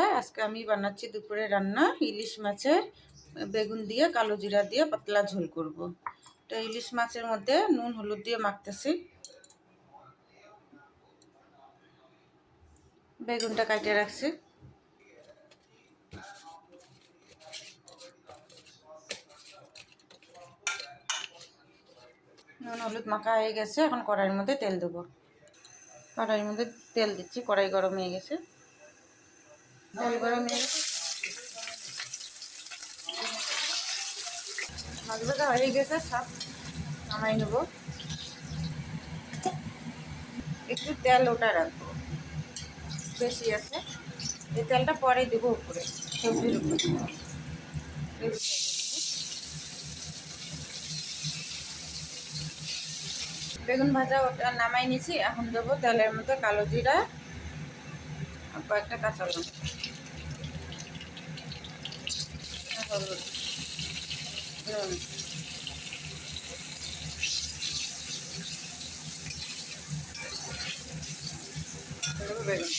বন্ধুরা, আজকে আমি বানাচ্ছি দুপুরে রান্না ইলিশ মাছের বেগুন দিয়ে কালো জিরা দিয়ে পাতলা ঝোল করব। তো ইলিশ মাছের মধ্যে নুন হলুদ দিয়ে মাখতেছি। বেগুনটা কাটে রাখছি। নুন হলুদ মাখা হয়ে গেছে, এখন কড়াইয়ের মধ্যে তেল দেবো। কড়াইয়ের মধ্যে তেল দিচ্ছি, কড়াই গরম হয়ে গেছে। তেল গরম হয়ে গেছে, মাছ ভাজা হয়ে গেছে, সব নামাই নেব। একটু তেল ওটা রাখবো, বেশি আছে। এই তেলটা পরে দেবো উপরে, সবজির উপরে। বেগুন ভাজা ওটা নামাই নিছি। এখন দেবো তেলের মধ্যে কালো জিরা আর কয়েকটা কাঁচা লঙ্কা, হলুদ, নুন। দেবো বেগুন,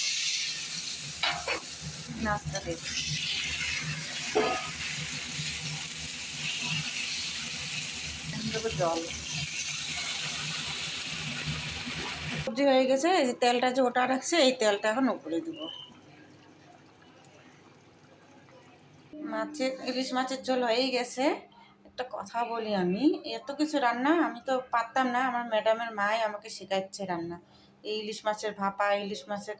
নাস্তা দেবো। দেবো জল। সবজি হয়ে গেছে, এই যে তেলটা যে ওটা রাখছে, এই তেলটা এখন উপরে দেবো। ইলিশ মাছের ঝোল হয়েই গেছে। একটা কথা বলি, আমি এত কিছু রান্না আমি তো পারতাম না। আমার ম্যাডামের মাই আমাকে শেখাচ্ছে রান্না। এই ইলিশ মাছের ভাপা, ইলিশ মাছের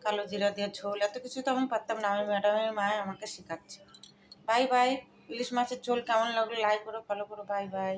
কালো জিরা দিয়ে ঝোল, এত কিছু তো আমি পারতাম না। আমার ম্যাডামের মাই আমাকে শেখাচ্ছে। Bye bye. ইলিশ মাছের ঝোল কেমন লাগলো লাইক করো, ফলো করো। Bye bye.